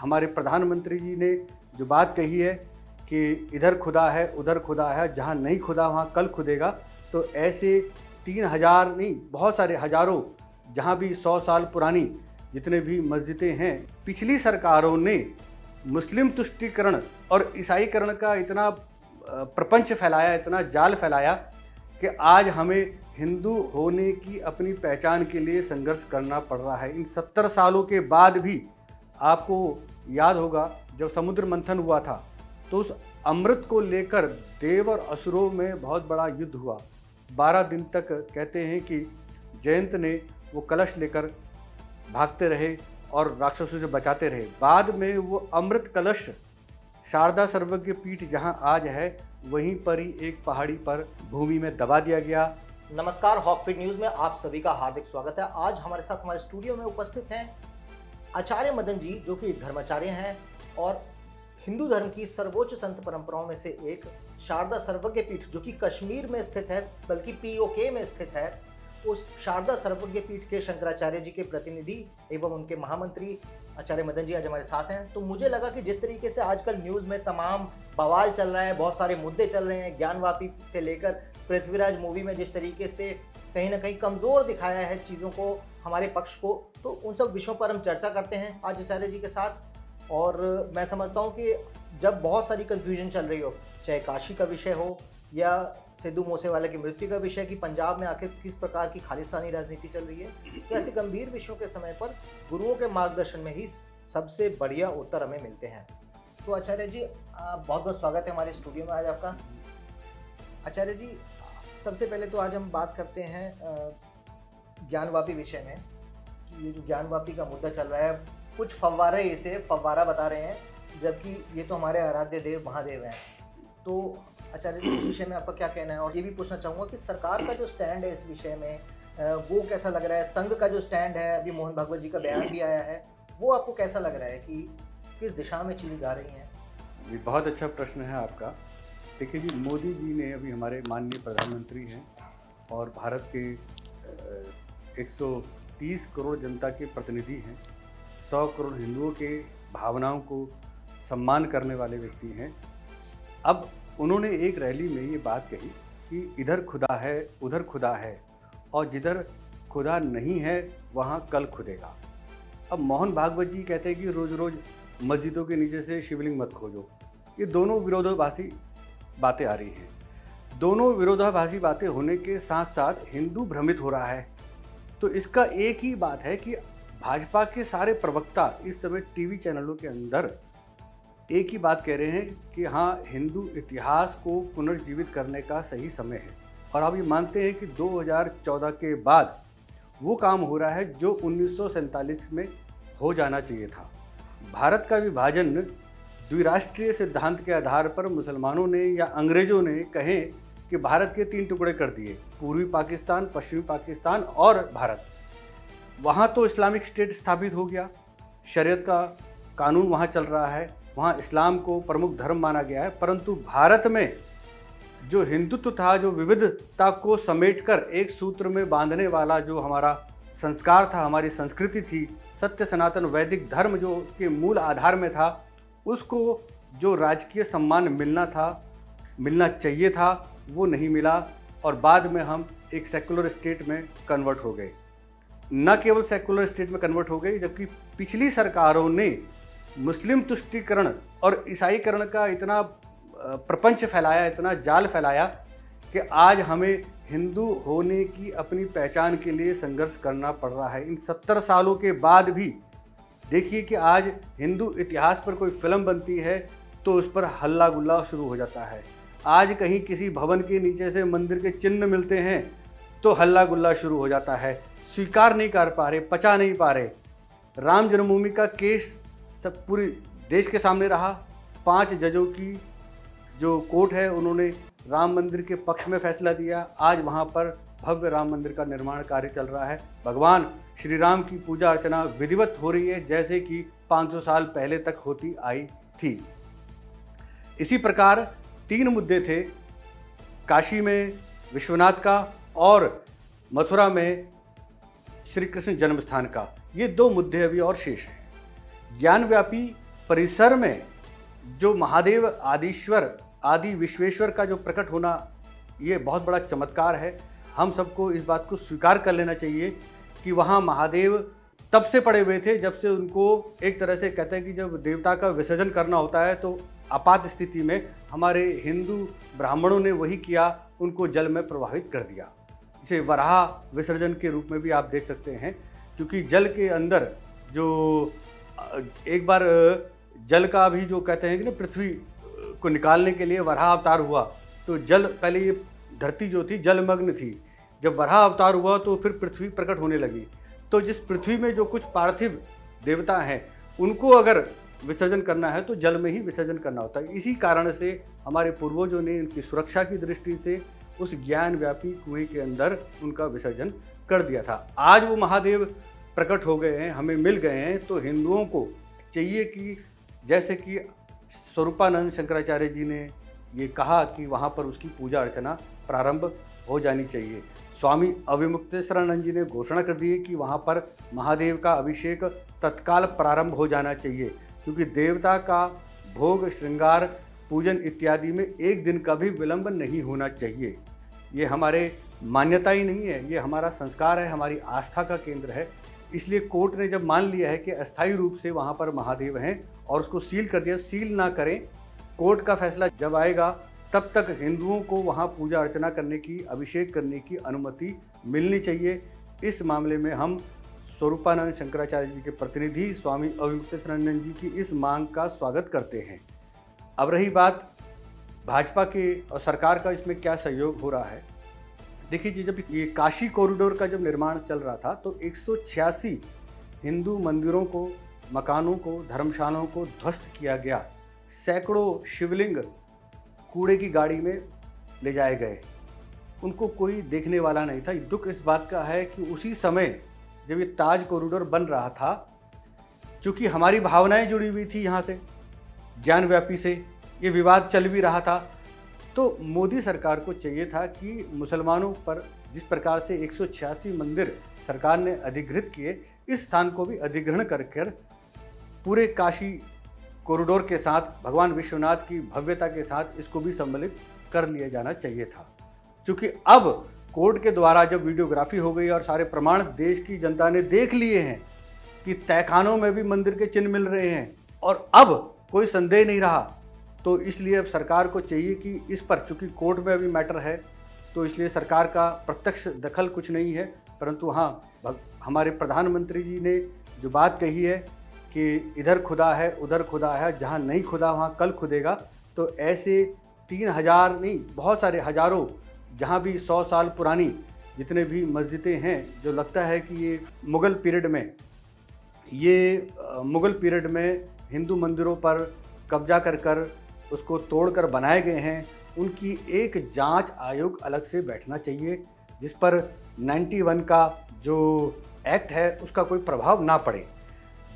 हमारे प्रधानमंत्री जी ने जो बात कही है कि इधर खुदा है उधर खुदा है, जहाँ नहीं खुदा वहाँ कल खुदेगा, तो ऐसे 3000 नहीं, बहुत सारे हज़ारों, जहाँ भी 100 साल पुरानी जितने भी मस्जिदें हैं, पिछली सरकारों ने मुस्लिम तुष्टीकरण और ईसाईकरण का इतना प्रपंच फैलाया, इतना जाल फैलाया कि आज हमें हिंदू होने की अपनी पहचान के लिए संघर्ष करना पड़ रहा है। इन 70 सालों के बाद भी आपको याद होगा जब समुद्र मंथन हुआ था तो उस अमृत को लेकर देव और असुरों में बहुत बड़ा युद्ध हुआ। 12 दिन तक कहते हैं कि जयंत ने वो कलश लेकर भागते रहे और राक्षसों से बचाते रहे। बाद में वो अमृत कलश शारदा सर्वज्ञ पीठ जहाँ आज है, वहीं पर ही एक पहाड़ी पर भूमि में दबा दिया गया। नमस्कार, हॉकफिट न्यूज में आप सभी का हार्दिक स्वागत है। आज हमारे साथ हमारे स्टूडियो में उपस्थित हैं आचार्य मदन जी, जो कि धर्माचार्य हैं और हिंदू धर्म की सर्वोच्च संत परंपराओं में से एक शारदा सर्वज्ञ पीठ, जो कि कश्मीर में स्थित है, बल्कि पीओके में स्थित है, उस शारदा सर्वज्ञ पीठ के शंकराचार्य जी के प्रतिनिधि एवं उनके महामंत्री आचार्य मदन जी आज हमारे साथ हैं। तो मुझे लगा कि जिस तरीके से आजकल न्यूज़ में तमाम बवाल चल रहा है, बहुत सारे मुद्दे चल रहे हैं, ज्ञानवापी से लेकर पृथ्वीराज मूवी में जिस तरीके से कहीं ना कहीं कमज़ोर दिखाया है चीज़ों को, हमारे पक्ष को, तो उन सब विषयों पर हम चर्चा करते हैं आज आचार्य जी के साथ। और मैं समझता हूँ कि जब बहुत सारी कन्फ्यूजन चल रही हो, चाहे काशी का विषय हो या सिद्धू मूसेवाला की मृत्यु का विषय कि पंजाब में आखिर किस प्रकार की खालिस्तानी राजनीति चल रही है, तो ऐसे गंभीर विषयों के समय पर गुरुओं के मार्गदर्शन में ही सबसे बढ़िया उत्तर हमें मिलते हैं। तो आचार्य जी, बहुत बहुत स्वागत है हमारे स्टूडियो में आज आपका। आचार्य जी, सबसे पहले तो आज हम बात करते हैं ज्ञानवापी विषय में कि ये जो ज्ञानवापी का मुद्दा चल रहा है, कुछ फव्वारे इसे फव्वारा बता रहे हैं, जबकि ये तो हमारे आराध्य देव महादेव हैं। तो आचार्य जी, इस विषय में आपका क्या कहना है? और ये भी पूछना चाहूँगा कि सरकार का जो स्टैंड है इस विषय में, वो कैसा लग रहा है? संघ का जो स्टैंड है, अभी मोहन भागवत जी का बयान भी आया है, वो आपको कैसा लग रहा है कि किस दिशा में चीज़ें जा रही हैं? ये बहुत अच्छा प्रश्न है आपका। देखिए जी, मोदी जी ने, अभी हमारे माननीय प्रधानमंत्री हैं और भारत के 130 करोड़ जनता के प्रतिनिधि हैं, 100 करोड़ हिंदुओं के भावनाओं को सम्मान करने वाले व्यक्ति हैं। अब उन्होंने एक रैली में ये बात कही कि इधर खुदा है उधर खुदा है, और जिधर खुदा नहीं है वहाँ कल खुदेगा। अब मोहन भागवत जी कहते हैं कि रोज़ रोज़ मस्जिदों के नीचे से शिवलिंग मत खोजो। ये दोनों विरोधाभासी बातें आ रही हैं। दोनों विरोधाभासी बातें होने के साथ साथ हिंदू भ्रमित हो रहा है। तो इसका एक ही बात है कि भाजपा के सारे प्रवक्ता इस समय टीवी चैनलों के अंदर एक ही बात कह रहे हैं कि हाँ, हिंदू इतिहास को पुनर्जीवित करने का सही समय है। और आप ये मानते हैं कि 2014 के बाद वो काम हो रहा है जो 1947 में हो जाना चाहिए था। भारत का विभाजन द्विराष्ट्रीय सिद्धांत के आधार पर मुसलमानों ने या अंग्रेजों ने कहें कि भारत के 3 टुकड़े कर दिए, पूर्वी पाकिस्तान, पश्चिमी पाकिस्तान और भारत। वहाँ तो इस्लामिक स्टेट स्थापित हो गया, शरीयत का कानून वहाँ चल रहा है, वहाँ इस्लाम को प्रमुख धर्म माना गया है। परंतु भारत में जो हिंदुत्व था, जो विविधता को समेटकर एक सूत्र में बांधने वाला जो हमारा संस्कार था, हमारी संस्कृति थी, सत्य सनातन वैदिक धर्म जो उसके मूल आधार में था, उसको जो राजकीय सम्मान मिलना था, मिलना चाहिए था, वो नहीं मिला। और बाद में हम एक सेकुलर स्टेट में कन्वर्ट हो गए। न केवल सेकुलर स्टेट में कन्वर्ट हो गए, जबकि पिछली सरकारों ने मुस्लिम तुष्टीकरण और ईसाईकरण का इतना प्रपंच फैलाया, इतना जाल फैलाया कि आज हमें हिंदू होने की अपनी पहचान के लिए संघर्ष करना पड़ रहा है। इन 70 सालों के बाद भी देखिए कि आज हिंदू इतिहास पर कोई फिल्म बनती है तो उस पर हल्ला गुल्ला शुरू हो जाता है। आज कहीं किसी भवन के नीचे से मंदिर के चिन्ह मिलते हैं तो हल्ला गुल्ला शुरू हो जाता है। स्वीकार नहीं कर पा रहे, पचा नहीं पा रहे। राम जन्मभूमि का केस सब पूरे देश के सामने रहा। 5 जजों की जो कोर्ट है, उन्होंने राम मंदिर के पक्ष में फैसला दिया। आज वहाँ पर भव्य राम मंदिर का निर्माण कार्य चल रहा है। भगवान श्री राम की पूजा अर्चना विधिवत हो रही है, जैसे कि 500 साल पहले तक होती आई थी। इसी प्रकार 3 मुद्दे थे, काशी में विश्वनाथ का और मथुरा में श्री कृष्ण जन्म स्थान का। ये 2 मुद्दे अभी और शेष हैं। ज्ञानव्यापी परिसर में जो महादेव आदिश्वर आदि विश्वेश्वर का जो प्रकट होना, ये बहुत बड़ा चमत्कार है। हम सबको इस बात को स्वीकार कर लेना चाहिए कि वहाँ महादेव तब से पड़े हुए थे जब से उनको एक तरह से कहते हैं कि जब देवता का विसर्जन करना होता है तो आपात स्थिति में हमारे हिंदू ब्राह्मणों ने वही किया, उनको जल में प्रवाहित कर दिया। इसे वराह विसर्जन के रूप में भी आप देख सकते हैं, क्योंकि जल के अंदर जो एक बार जल का भी जो कहते हैं कि ना पृथ्वी को निकालने के लिए वराह अवतार हुआ, तो जल पहले ये धरती जो थी जलमग्न थी, जब वराह अवतार हुआ तो फिर पृथ्वी प्रकट होने लगी। तो जिस पृथ्वी में जो कुछ पार्थिव देवता हैं उनको अगर विसर्जन करना है तो जल में ही विसर्जन करना होता है। इसी कारण से हमारे पूर्वजों ने उनकी सुरक्षा की दृष्टि से उस ज्ञान व्यापी कुएं के अंदर उनका विसर्जन कर दिया था। आज वो महादेव प्रकट हो गए हैं, हमें मिल गए हैं, तो हिंदुओं को चाहिए कि जैसे कि स्वरूपानंद शंकराचार्य जी ने ये कहा कि वहाँ पर उसकी पूजा अर्चना प्रारंभ हो जानी चाहिए। स्वामी अविमुक्तेश्वरानंद जी ने घोषणा कर दी है कि वहाँ पर महादेव का अभिषेक तत्काल प्रारंभ हो जाना चाहिए, क्योंकि देवता का भोग श्रृंगार पूजन इत्यादि में एक दिन का भी विलंब नहीं होना चाहिए। ये हमारे मान्यता ही नहीं है, ये हमारा संस्कार है, हमारी आस्था का केंद्र है। इसलिए कोर्ट ने जब मान लिया है कि अस्थायी रूप से वहाँ पर महादेव हैं और उसको सील कर दिया, सील ना करें, कोर्ट का फैसला जब आएगा तब तक हिंदुओं को वहाँ पूजा अर्चना करने की, अभिषेक करने की अनुमति मिलनी चाहिए। इस मामले में हम स्वरूपानंद शंकराचार्य जी के प्रतिनिधि स्वामी अविमुक्तेश्वरानंद जी की इस मांग का स्वागत करते हैं। अब रही बात भाजपा के और सरकार का इसमें क्या सहयोग हो रहा है। देखिए जी, जब ये काशी कॉरिडोर का जब निर्माण चल रहा था तो 186 हिंदू मंदिरों को, मकानों को, धर्मशालाओं को ध्वस्त किया गया। सैकड़ों शिवलिंग कूड़े की गाड़ी में ले जाए गए, उनको कोई देखने वाला नहीं था। दुख इस बात का है कि उसी समय जब ये ताज कॉरिडोर बन रहा था, चूँकि हमारी भावनाएं जुड़ी हुई थी यहाँ से, ज्ञान व्यापी से, ये विवाद चल भी रहा था, तो मोदी सरकार को चाहिए था कि मुसलमानों पर जिस प्रकार से 186 मंदिर सरकार ने अधिकृत किए, इस स्थान को भी अधिग्रहण कर पूरे काशी कॉरिडोर के साथ भगवान विश्वनाथ की भव्यता के साथ इसको भी सम्मिलित कर लिया जाना चाहिए था। क्योंकि अब कोर्ट के द्वारा जब वीडियोग्राफी हो गई और सारे प्रमाण देश की जनता ने देख लिए हैं कि तहखानों में भी मंदिर के चिन्ह मिल रहे हैं और अब कोई संदेह नहीं रहा, तो इसलिए अब सरकार को चाहिए कि इस पर, चूँकि कोर्ट में अभी मैटर है तो इसलिए सरकार का प्रत्यक्ष दखल कुछ नहीं है, परंतु हाँ हमारे प्रधानमंत्री जी ने जो बात कही है कि इधर खुदा है उधर खुदा है, जहाँ नहीं खुदा वहाँ कल खुदेगा। तो ऐसे 3000 नहीं, बहुत सारे हजारों, जहाँ भी 100 साल पुरानी जितने भी मस्जिदें हैं, जो लगता है कि ये मुग़ल पीरियड में हिंदू मंदिरों पर कब्जा कर उसको तोड़कर बनाए गए हैं, उनकी एक जांच आयोग अलग से बैठना चाहिए, जिस पर 91 का जो एक्ट है उसका कोई प्रभाव ना पड़े।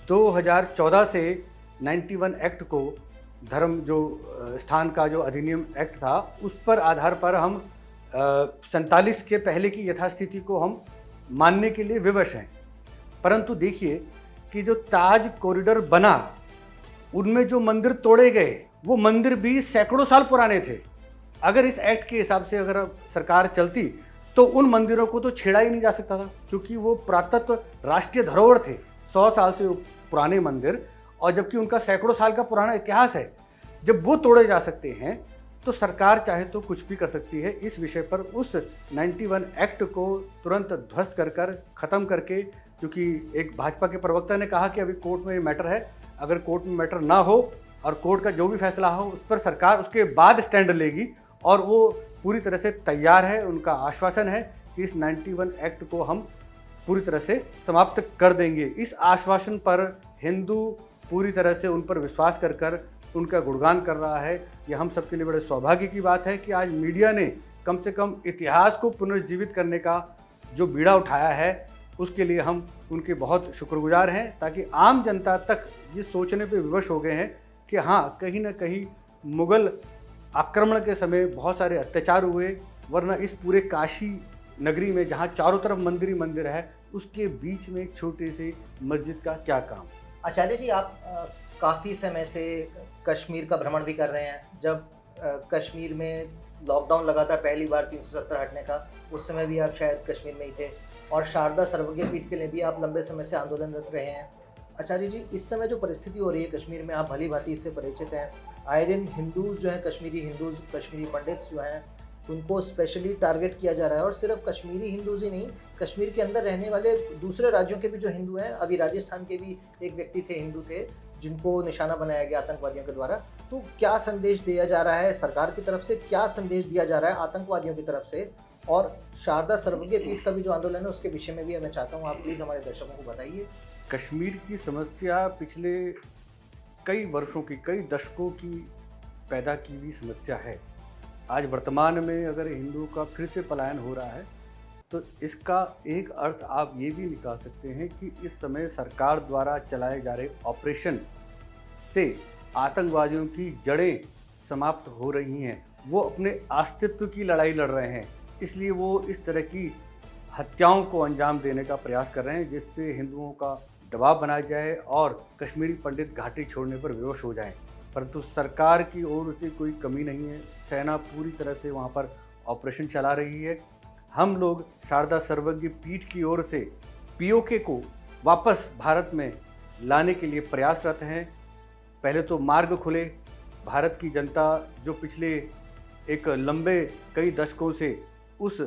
2014 से 91 एक्ट को, धर्म जो स्थान का जो अधिनियम एक्ट था, उस पर आधार पर हम 47 के पहले की यथास्थिति को हम मानने के लिए विवश हैं। परंतु देखिए कि जो ताज कॉरिडोर बना, उनमें जो मंदिर तोड़े गए वो मंदिर भी सैकड़ों साल पुराने थे। अगर इस एक्ट के हिसाब से अगर सरकार चलती तो उन मंदिरों को तो छेड़ा ही नहीं जा सकता था, क्योंकि वो पुरातत्व राष्ट्रीय धरोहर थे, 100 साल से पुराने मंदिर, और जबकि उनका सैकड़ों साल का पुराना इतिहास है। जब वो तोड़े जा सकते हैं तो सरकार चाहे तो कुछ भी कर सकती है। इस विषय पर उस 91 एक्ट को तुरंत ध्वस्त कर ख़त्म करके, क्योंकि एक भाजपा के प्रवक्ता ने कहा कि अभी कोर्ट में मैटर है, अगर कोर्ट में मैटर ना हो और कोर्ट का जो भी फैसला हो उस पर सरकार उसके बाद स्टैंड लेगी, और वो पूरी तरह से तैयार है। उनका आश्वासन है कि इस 91 एक्ट को हम पूरी तरह से समाप्त कर देंगे। इस आश्वासन पर हिंदू पूरी तरह से उन पर विश्वास कर उनका गुणगान कर रहा है। यह हम सबके लिए बड़े सौभाग्य की बात है कि आज मीडिया ने कम से कम इतिहास को पुनर्जीवित करने का जो बीड़ा उठाया है, उसके लिए हम उनके बहुत शुक्रगुजार हैं, ताकि आम जनता तक ये सोचने पे विवश हो गए हैं कि हाँ, कहीं ना कहीं मुग़ल आक्रमण के समय बहुत सारे अत्याचार हुए, वरना इस पूरे काशी नगरी में जहाँ चारों तरफ मंदिर ही मंदिर है, उसके बीच में एक छोटी सी मस्जिद का क्या काम। आचार्य जी, आप काफ़ी समय से कश्मीर का भ्रमण भी कर रहे हैं। जब कश्मीर में लॉकडाउन लगा था पहली बार 370 हटने का, उस समय भी आप शायद कश्मीर में ही थे और शारदा सर्वज्ञ पीठ के लिए भी आप लंबे समय से आंदोलनरत रहे हैं। आचार्य जी, इस समय जो परिस्थिति हो रही है कश्मीर में, आप भली-भांति इससे परिचित हैं। आए दिन हिंदूज़ जो हैं, कश्मीरी पंडित्स जो हैं, उनको स्पेशली टारगेट किया जा रहा है और सिर्फ कश्मीरी हिंदूज़ ही नहीं, कश्मीर के अंदर रहने वाले दूसरे राज्यों के भी जो हिंदू हैं, अभी राजस्थान के भी एक व्यक्ति थे, हिंदू थे, जिनको निशाना बनाया गया आतंकवादियों के द्वारा। तो क्या संदेश दिया जा रहा है सरकार की तरफ से, क्या संदेश दिया जा रहा है आतंकवादियों की तरफ से? और शारदा सर्वज्ञ पीठ का भी जो आंदोलन है उसके विषय में भी मैं चाहता हूँ आप प्लीज़ हमारे दर्शकों को बताइए। कश्मीर की समस्या पिछले कई वर्षों की, कई दशकों की पैदा की हुई समस्या है। आज वर्तमान में अगर हिंदुओं का फिर से पलायन हो रहा है तो इसका एक अर्थ आप ये भी निकाल सकते हैं कि इस समय सरकार द्वारा चलाए जा रहे ऑपरेशन से आतंकवादियों की जड़ें समाप्त हो रही हैं। वो अपने अस्तित्व की लड़ाई लड़ रहे हैं, इसलिए वो इस तरह की हत्याओं को अंजाम देने का प्रयास कर रहे हैं जिससे हिंदुओं का दबाव बनाया जाए और कश्मीरी पंडित घाटी छोड़ने पर विवश हो जाएं। परंतु सरकार की ओर से कोई कमी नहीं है, सेना पूरी तरह से वहाँ पर ऑपरेशन चला रही है। हम लोग शारदा सर्वज्ञ पीठ की ओर से पीओके को वापस भारत में लाने के लिए प्रयासरत हैं। पहले तो मार्ग खुले, भारत की जनता जो पिछले एक लंबे कई दशकों से उस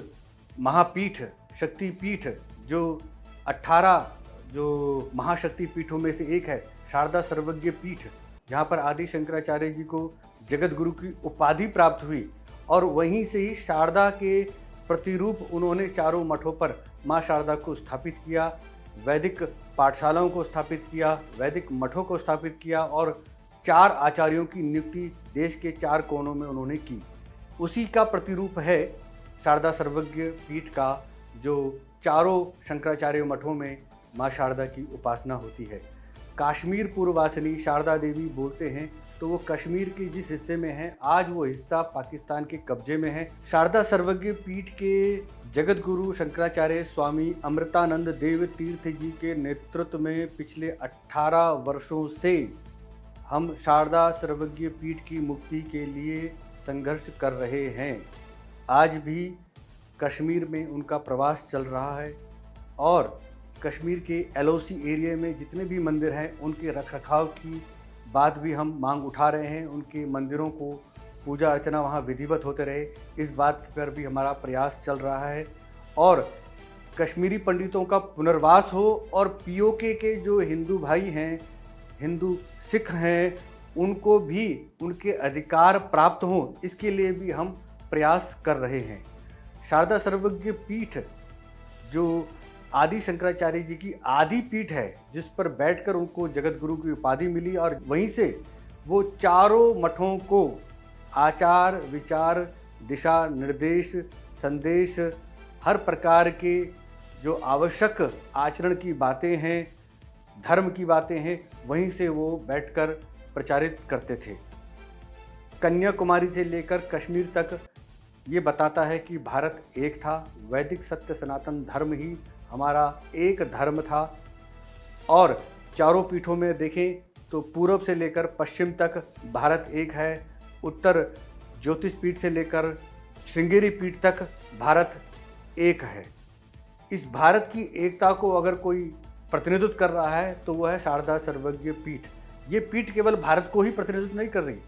महापीठ, शक्तिपीठ, जो 18 जो महाशक्ति पीठों में से एक है शारदा सर्वज्ञ पीठ, जहाँ पर आदि शंकराचार्य जी को जगत गुरु की उपाधि प्राप्त हुई और वहीं से ही शारदा के प्रतिरूप उन्होंने चारों मठों पर माँ शारदा को स्थापित किया, वैदिक पाठशालाओं को स्थापित किया, वैदिक मठों को स्थापित किया और 4 आचार्यों की नियुक्ति देश के 4 कोनों में उन्होंने की। उसी का प्रतिरूप है शारदा सर्वज्ञ पीठ का, जो चारों शंकराचार्य मठों में माँ शारदा की उपासना होती है। काश्मीर पूर्ववासिनी शारदा देवी बोलते हैं तो वो कश्मीर के जिस हिस्से में है आज वो हिस्सा पाकिस्तान के कब्जे में है। शारदा सर्वज्ञ पीठ के जगत गुरु शंकराचार्य स्वामी अमृतानंद देव तीर्थ जी के नेतृत्व में पिछले 18 वर्षों से हम शारदा सर्वज्ञ पीठ की मुक्ति के लिए संघर्ष कर रहे हैं। आज भी कश्मीर में उनका प्रवास चल रहा है और कश्मीर के LOC एरिया में जितने भी मंदिर हैं उनके रखरखाव की बात भी हम मांग उठा रहे हैं। उनके मंदिरों को पूजा अर्चना वहाँ विधिवत होते रहे, इस बात पर भी हमारा प्रयास चल रहा है और कश्मीरी पंडितों का पुनर्वास हो और पीओके के जो हिंदू भाई हैं, हिंदू सिख हैं, उनको भी उनके अधिकार प्राप्त हों, इसके लिए भी हम प्रयास कर रहे हैं। शारदा सर्वज्ञ पीठ जो आदि शंकराचार्य जी की आदि पीठ है, जिस पर बैठकर उनको जगत गुरु की उपाधि मिली और वहीं से वो चारों मठों को आचार विचार, दिशा निर्देश, संदेश, हर प्रकार के जो आवश्यक आचरण की बातें हैं, धर्म की बातें हैं, वहीं से वो बैठकर प्रचारित करते थे। कन्याकुमारी से लेकर कश्मीर तक ये बताता है कि भारत एक था, वैदिक सत्य सनातन धर्म ही हमारा एक धर्म था और चारों पीठों में देखें तो पूर्व से लेकर पश्चिम तक भारत एक है। उत्तर ज्योतिष पीठ से लेकर श्रृंगेरी पीठ तक भारत एक है। इस भारत की एकता को अगर कोई प्रतिनिधित्व कर रहा है तो वह है शारदा सर्वज्ञ पीठ। ये पीठ केवल भारत को ही प्रतिनिधित्व नहीं कर रही,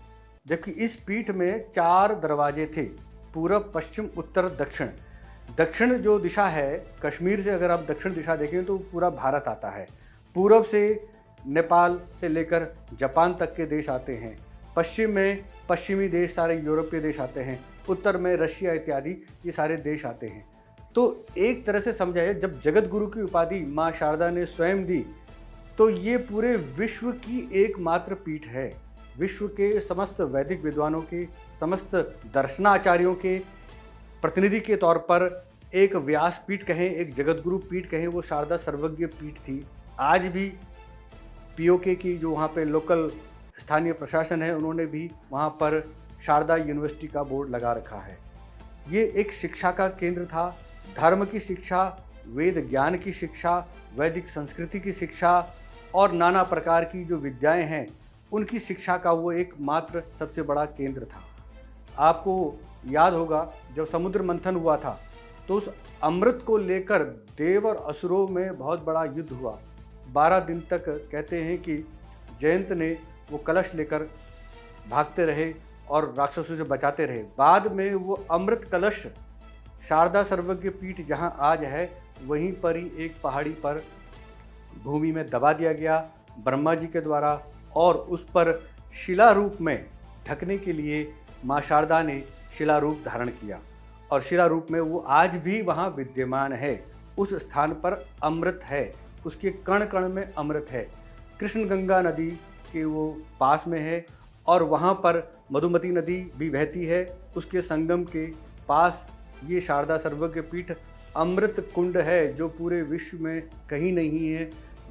जबकि इस पीठ में 4 दरवाजे थे, पूरब, पश्चिम, उत्तर, दक्षिण। दक्षिण जो दिशा है, कश्मीर से अगर आप दक्षिण दिशा देखें तो पूरा भारत आता है। पूरब से नेपाल से लेकर जापान तक के देश आते हैं, पश्चिम में पश्चिमी देश सारे यूरोपीय देश आते हैं, उत्तर में रशिया इत्यादि ये सारे देश आते हैं। तो एक तरह से समझा जाए, जब जगत गुरु की उपाधि माँ शारदा ने स्वयं दी तो ये पूरे विश्व की एकमात्र पीठ है। विश्व के समस्त वैदिक विद्वानों के, समस्त दर्शनाचार्यों के प्रतिनिधि के तौर पर एक व्यास पीठ कहें, एक जगत गुरु पीठ कहें, वो शारदा सर्वज्ञ पीठ थी। आज भी पीओके की जो वहाँ पे लोकल स्थानीय प्रशासन है, उन्होंने भी वहाँ पर शारदा यूनिवर्सिटी का बोर्ड लगा रखा है। ये एक शिक्षा का केंद्र था, धर्म की शिक्षा, वेद ज्ञान की शिक्षा, वैदिक संस्कृति की शिक्षा और नाना प्रकार की जो विद्याएं हैं उनकी शिक्षा का वो एकमात्र सबसे बड़ा केंद्र था। आपको याद होगा जब समुद्र मंथन हुआ था तो उस अमृत को लेकर देव और असुरों में बहुत बड़ा युद्ध हुआ। 12 दिन तक कहते हैं कि जयंत ने वो कलश लेकर भागते रहे और राक्षसों से बचाते रहे। बाद में वो अमृत कलश शारदा सर्वज्ञ पीठ जहाँ आज है वहीं पर ही एक पहाड़ी पर भूमि में दबा दिया गया ब्रह्मा जी के द्वारा, और उस पर शिला रूप में ढकने के लिए माँ शारदा ने शिला रूप धारण किया और शिला रूप में वो आज भी वहाँ विद्यमान है। उस स्थान पर अमृत है, उसके कण कण में अमृत है। कृष्ण गंगा नदी के वो पास में है और वहाँ पर मधुमती नदी भी बहती है। उसके संगम के पास ये शारदा सर्वज्ञ पीठ अमृत कुंड है जो पूरे विश्व में कहीं नहीं है,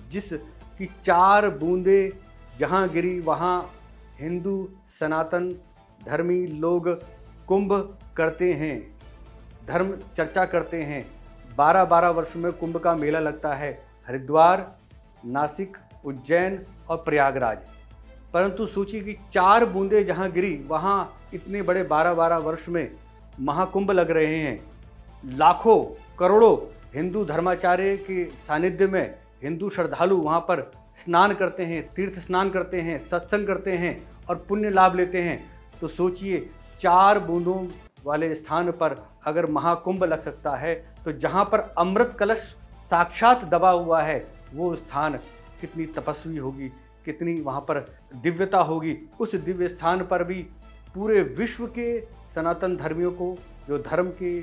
जिसकी 4 बूंदें जहाँ गिरी वहाँ हिंदू सनातन धर्मी लोग कुंभ करते हैं, धर्म चर्चा करते हैं। 12-12 वर्ष में कुंभ का मेला लगता है, हरिद्वार, नासिक, उज्जैन और प्रयागराज। परंतु सोचिए कि 4 बूंदें जहाँ गिरी वहाँ इतने बड़े 12-12 वर्ष में महाकुंभ लग रहे हैं। लाखों करोड़ों हिंदू धर्माचार्य के सानिध्य में हिंदू श्रद्धालु वहाँ पर स्नान करते हैं, तीर्थ स्नान करते हैं, सत्संग करते हैं और पुण्य लाभ लेते हैं। तो सोचिए 4 बूंदों वाले स्थान पर अगर महाकुंभ लग सकता है तो जहाँ पर अमृत कलश साक्षात दबा हुआ है वो स्थान कितनी तपस्वी होगी, कितनी वहाँ पर दिव्यता होगी। उस दिव्य स्थान पर भी पूरे विश्व के सनातन धर्मियों को, जो धर्म के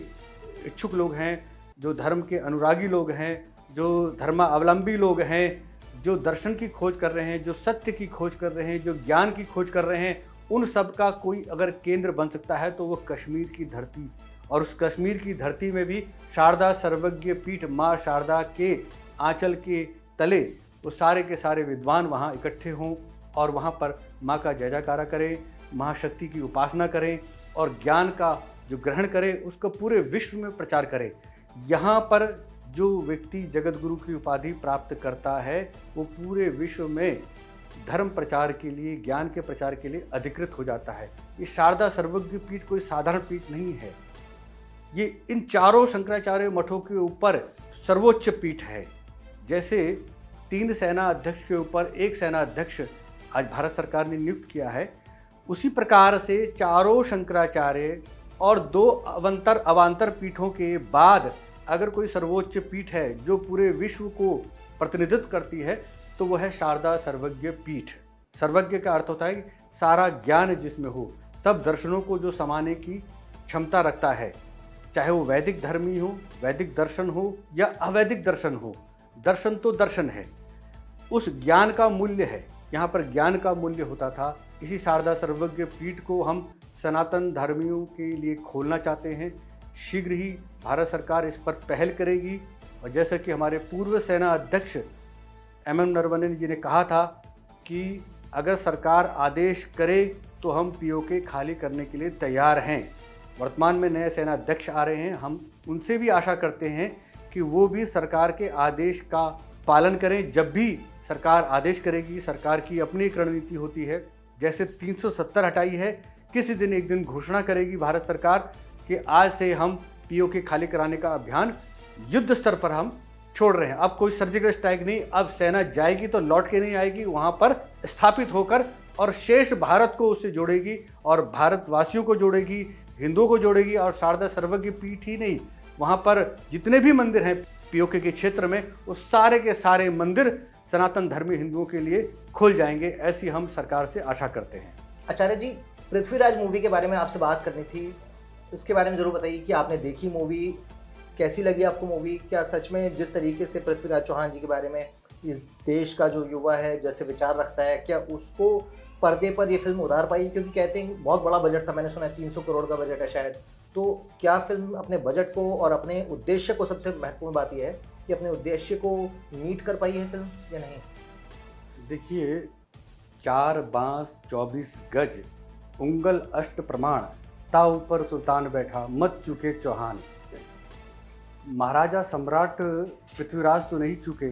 इच्छुक लोग हैं, जो धर्म के अनुरागी लोग हैं, जो धर्मावलंबी लोग हैं, जो दर्शन की खोज कर रहे हैं, जो सत्य की खोज कर रहे हैं, जो ज्ञान की खोज कर रहे हैं, उन सब का कोई अगर केंद्र बन सकता है तो वो कश्मीर की धरती, और उस कश्मीर की धरती में भी शारदा सर्वज्ञ पीठ माँ शारदा के आंचल के तले वो सारे के सारे विद्वान वहाँ इकट्ठे हों और वहाँ पर माँ का जय जयकारा करें, महाशक्ति की उपासना करें और ज्ञान का जो ग्रहण करें उसको पूरे विश्व में प्रचार करें। यहाँ पर जो व्यक्ति जगत गुरु की उपाधि प्राप्त करता है वो पूरे विश्व में धर्म प्रचार के लिए, ज्ञान के प्रचार के लिए अधिकृत हो जाता है। ये शारदा सर्वज्ञ पीठ कोई साधारण पीठ नहीं है, ये इन चारों शंकराचार्य मठों के ऊपर सर्वोच्च पीठ है। जैसे 3 सेना अध्यक्ष के ऊपर 1 सेना अध्यक्ष आज भारत सरकार ने नियुक्त किया है, उसी प्रकार से चारों शंकराचार्य और 2 अवांतर पीठों के बाद अगर कोई सर्वोच्च पीठ है जो पूरे विश्व को प्रतिनिधित्व करती है तो वह है शारदा सर्वज्ञ पीठ। सर्वज्ञ का अर्थ होता है सारा ज्ञान जिसमें हो, सब दर्शनों को जो समाने की क्षमता रखता है, चाहे वो वैदिक धर्मी हो, वैदिक दर्शन हो या अवैदिक दर्शन हो। दर्शन तो दर्शन है, उस ज्ञान का मूल्य है। यहाँ पर ज्ञान का मूल्य होता था। इसी शारदा सर्वज्ञ पीठ को हम सनातन धर्मियों के लिए खोलना चाहते हैं। शीघ्र ही भारत सरकार इस पर पहल करेगी और जैसा कि हमारे पूर्व सेना अध्यक्ष MM नरवणे जी ने कहा था कि अगर सरकार आदेश करे तो हम POK खाली करने के लिए तैयार हैं। वर्तमान में नए सेना अध्यक्ष आ रहे हैं, हम उनसे भी आशा करते हैं कि वो भी सरकार के आदेश का पालन करें। जब भी सरकार आदेश करेगी, सरकार की अपनी एक रणनीति होती है। जैसे 370 हटाई है, किसी दिन एक दिन घोषणा करेगी भारत सरकार कि आज से हम POK खाली कराने का अभियान युद्ध स्तर पर हम छोड़ रहे हैं। अब कोई सर्जिकल स्ट्राइक नहीं, अब सेना जाएगी तो लौट के नहीं आएगी, वहाँ पर स्थापित होकर और शेष भारत को उससे जोड़ेगी और भारतवासियों को जोड़ेगी, हिंदुओं को जोड़ेगी। और शारदा सर्वज्ञ पीठ ही नहीं, वहाँ पर जितने भी मंदिर हैं POK के क्षेत्र में, वो सारे के सारे मंदिर सनातन धर्मी हिंदुओं के लिए खुल जाएंगे, ऐसी हम सरकार से आशा करते हैं। आचार्य जी, पृथ्वीराज मूवी के बारे में आपसे बात करनी थी, उसके बारे में ज़रूर बताइए कि आपने देखी मूवी, कैसी लगी आपको मूवी? क्या सच में जिस तरीके से पृथ्वीराज चौहान जी के बारे में इस देश का जो युवा है जैसे विचार रखता है, क्या उसको पर्दे पर ये फिल्म उतार पाई? क्योंकि कहते हैं बहुत बड़ा बजट था, मैंने सुना है 300 करोड़ का बजट है शायद। तो क्या फिल्म अपने बजट को और अपने उद्देश्य को, सबसे महत्वपूर्ण बात यह है कि अपने उद्देश्य को मीट कर पाई है फिल्म या नहीं? देखिए, 4 बांस 24 गज उंगल अष्ट प्रमाण, ता ऊपर सुल्तान बैठा मत चुके चौहान। महाराजा सम्राट पृथ्वीराज तो नहीं चुके,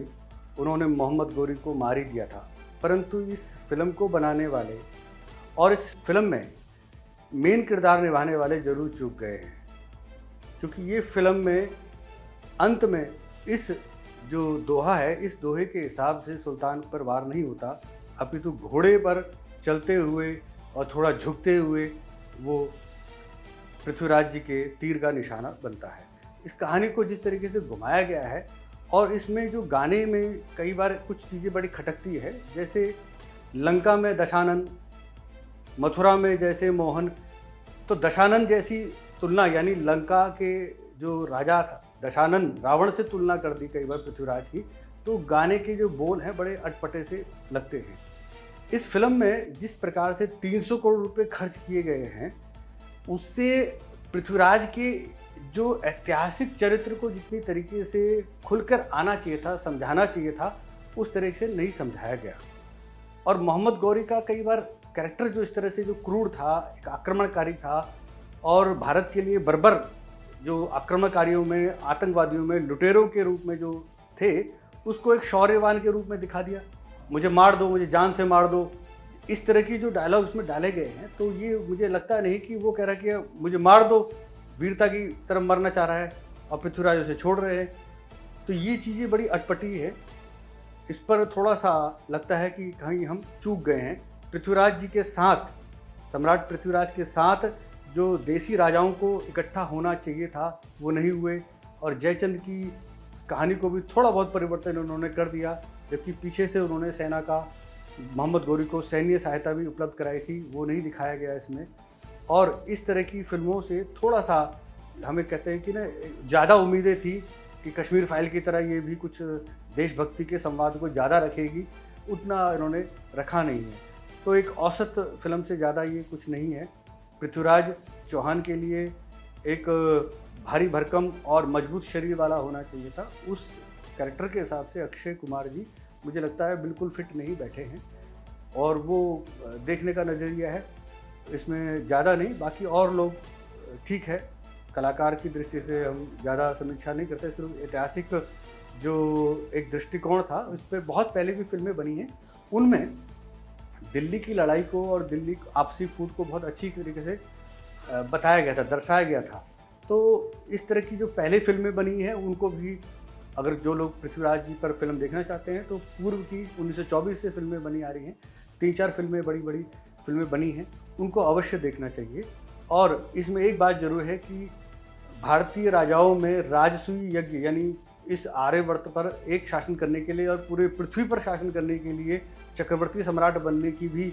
उन्होंने मोहम्मद गोरी को मार ही दिया था, परंतु इस फिल्म को बनाने वाले और इस फिल्म में मेन किरदार निभाने वाले जरूर चूक गए हैं, क्योंकि ये फिल्म में अंत में इस जो दोहा है, इस दोहे के हिसाब से सुल्तान पर वार नहीं होता, अपितु घोड़े पर चलते हुए और थोड़ा झुकते हुए वो पृथ्वीराज जी के तीर का निशाना बनता है। इस कहानी को जिस तरीके से घुमाया गया है, और इसमें जो गाने में कई बार कुछ चीज़ें बड़ी खटकती है, जैसे लंका में दशानन, मथुरा में जैसे मोहन, तो दशानन जैसी तुलना, यानी लंका के जो राजा था दशानन, रावण से तुलना कर दी कई बार पृथ्वीराज की, तो गाने के जो बोल हैं बड़े अटपटे से लगते हैं। इस फिल्म में जिस प्रकार से 300 करोड़ रुपए खर्च किए गए हैं, उससे पृथ्वीराज के जो ऐतिहासिक चरित्र को जितनी तरीके से खुलकर आना चाहिए था, समझाना चाहिए था, उस तरह से नहीं समझाया गया। और मोहम्मद गौरी का कई बार कैरेक्टर जो इस तरह से जो क्रूर था, एक आक्रमणकारी था, और भारत के लिए बर्बर जो आक्रमणकारियों में, आतंकवादियों में, लुटेरों के रूप में जो थे, उसको एक शौर्यवान के रूप में दिखा दिया। मुझे मार दो, मुझे जान से मार दो, इस तरह की जो डायलॉग उसमें डाले गए हैं, तो ये मुझे लगता नहीं कि वो कह रहा है कि मुझे मार दो, वीरता की तरफ मरना चाह रहा है, और पृथ्वीराज उसे छोड़ रहे हैं। तो ये चीज़ें बड़ी अटपटी है। इस पर थोड़ा सा लगता है कि कहीं हम चूक गए हैं। पृथ्वीराज जी के साथ, सम्राट पृथ्वीराज के साथ जो देसी राजाओं को इकट्ठा होना चाहिए था, वो नहीं हुए, और जयचंद की कहानी को भी थोड़ा बहुत परिवर्तन उन्होंने कर दिया, जबकि पीछे से उन्होंने सेना का, मोहम्मद गौरी को सैन्य सहायता भी उपलब्ध कराई थी, वो नहीं दिखाया गया इसमें। और इस तरह की फिल्मों से थोड़ा सा हमें कहते हैं कि ना, ज़्यादा उम्मीदें थी कि कश्मीर फाइल की तरह ये भी कुछ देशभक्ति के संवाद को ज़्यादा रखेगी, उतना इन्होंने रखा नहीं है। तो एक औसत फिल्म से ज़्यादा ये कुछ नहीं है। पृथ्वीराज चौहान के लिए एक भारी भरकम और मजबूत शरीर वाला होना चाहिए था। उस कैरेक्टर के हिसाब से अक्षय कुमार जी मुझे लगता है बिल्कुल फिट नहीं बैठे हैं, और वो देखने का नज़रिया है इसमें ज़्यादा नहीं। बाकी और लोग ठीक है, कलाकार की दृष्टि से हम ज़्यादा समीक्षा नहीं करते, सिर्फ ऐतिहासिक जो एक दृष्टिकोण था, उस पर बहुत पहले भी फिल्में बनी हैं, उनमें दिल्ली की लड़ाई को और दिल्ली आपसी फूट को बहुत अच्छी तरीके से बताया गया था, दर्शाया गया था। तो इस तरह की जो पहले फिल्में बनी हैं, उनको भी, अगर जो लोग पृथ्वीराज जी पर फिल्म देखना चाहते हैं, तो पूर्व की 1924 से फिल्में बनी आ रही हैं, 3-4 फिल्में, बड़ी बड़ी फिल्में बनी हैं, उनको अवश्य देखना चाहिए। और इसमें एक बात जरूर है कि भारतीय राजाओं में राजसूय यज्ञ, यानी इस आर्यवर्त पर एक शासन करने के लिए और पूरे पृथ्वी पर शासन करने के लिए चक्रवर्ती सम्राट बनने की भी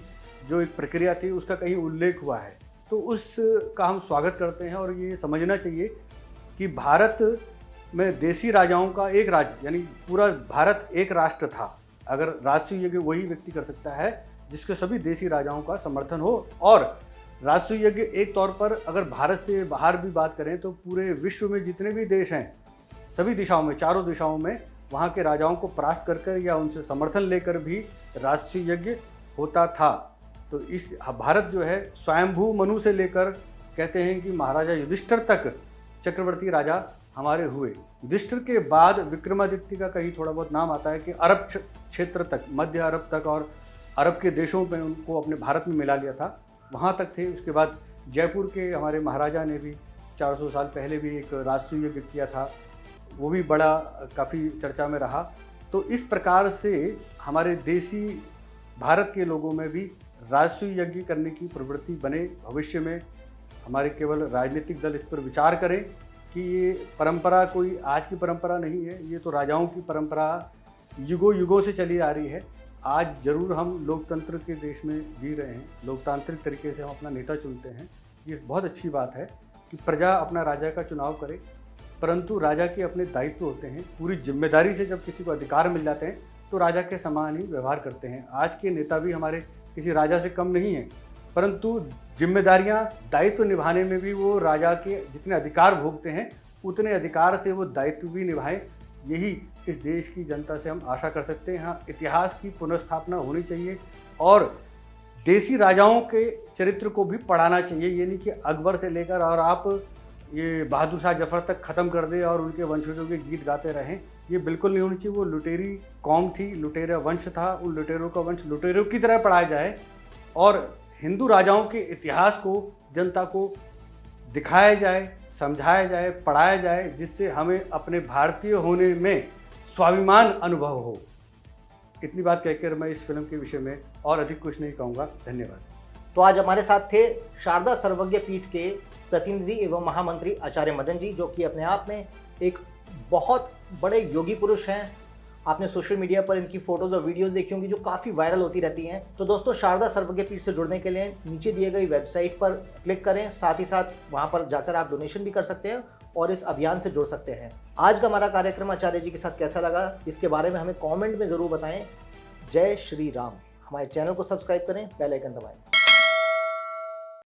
जो एक प्रक्रिया थी, उसका कहीं उल्लेख हुआ है। तो उसका हम स्वागत करते हैं, और ये समझना चाहिए कि भारत में देसी राजाओं का एक राज्य, यानी पूरा भारत एक राष्ट्र था। अगर राजसूय यज्ञ वही व्यक्ति कर सकता है जिसके सभी देसी राजाओं का समर्थन हो। और राजसूय यज्ञ एक तौर पर अगर भारत से बाहर भी बात करें, तो पूरे विश्व में जितने भी देश हैं, सभी दिशाओं में, चारों दिशाओं में, वहाँ के राजाओं को परास्त कर या उनसे समर्थन लेकर भी राजसूय यज्ञ होता था। तो इस भारत जो है, स्वयंभू मनु से लेकर कहते हैं कि महाराजा युधिष्ठिर तक चक्रवर्ती राजा हमारे हुए। युधिष्ठिर के बाद विक्रमादित्य का कहीं थोड़ा बहुत नाम आता है कि अरब क्षेत्र तक, मध्य अरब तक और अरब के देशों में उनको अपने भारत में मिला लिया था, वहाँ तक थे। उसके बाद जयपुर के हमारे महाराजा ने भी 400 साल पहले भी एक राजसूय यज्ञ किया था, वो भी बड़ा काफ़ी चर्चा में रहा। तो इस प्रकार से हमारे देसी भारत के लोगों में भी राजसूय यज्ञ करने की प्रवृत्ति बने। भविष्य में हमारे केवल राजनीतिक दल इस पर विचार करें कि ये परंपरा कोई आज की परंपरा नहीं है, ये तो राजाओं की परंपरा युगों युगों से चली आ रही है। आज जरूर हम लोकतंत्र के देश में जी रहे हैं, लोकतांत्रिक तरीके से हम अपना नेता चुनते हैं, ये बहुत अच्छी बात है कि प्रजा अपना राजा का चुनाव करे, परंतु राजा के अपने दायित्व होते हैं। पूरी जिम्मेदारी से जब किसी को अधिकार मिल जाते हैं तो राजा के समान ही व्यवहार करते हैं। आज के नेता भी हमारे किसी राजा से कम नहीं हैं, परंतु जिम्मेदारियां, दायित्व निभाने में भी वो राजा के जितने अधिकार भोगते हैं, उतने अधिकार से वो दायित्व भी निभाएं। यही इस देश की जनता से हम आशा कर सकते हैं। हाँ, इतिहास की पुनर्स्थापना होनी चाहिए और देसी राजाओं के चरित्र को भी पढ़ाना चाहिए। ये नहीं कि अकबर से लेकर और आप ये बहादुर शाह जफर तक ख़त्म कर दें और उनके वंशजों के गीत गाते रहें। ये बिल्कुल नहीं होनी चाहिए। वो लुटेरी कौम थी, लुटेरा वंश था, उन लुटेरों का वंश लुटेरों की तरह पढ़ाया जाए और हिंदू राजाओं के इतिहास को जनता को दिखाया जाए, समझाया जाए, पढ़ाया जाए, जिससे हमें अपने भारतीय होने में स्वाभिमान अनुभव हो। इतनी बात कहकर मैं इस फिल्म के विषय में और अधिक कुछ नहीं कहूँगा। धन्यवाद। तो आज हमारे साथ थे शारदा सर्वज्ञ पीठ के प्रतिनिधि एवं महामंत्री आचार्य मदन जी, जो कि अपने आप में एक बहुत बड़े योगी पुरुष हैं। आपने सोशल मीडिया पर इनकी फोटोज और वीडियोस देखी होंगी जो काफ़ी वायरल होती रहती हैं। तो दोस्तों, शारदा सर्वज्ञ पीठ से जुड़ने के लिए नीचे दिए गई वेबसाइट पर क्लिक करें, साथ ही साथ वहां पर जाकर आप डोनेशन भी कर सकते हैं और इस अभियान से जुड़ सकते हैं। आज का हमारा कार्यक्रम आचार्य जी के साथ कैसा लगा, इसके बारे में हमें कॉमेंट में ज़रूर बताएं। जय श्री राम। हमारे चैनल को सब्सक्राइब करें, बेल आइकन दबाएं।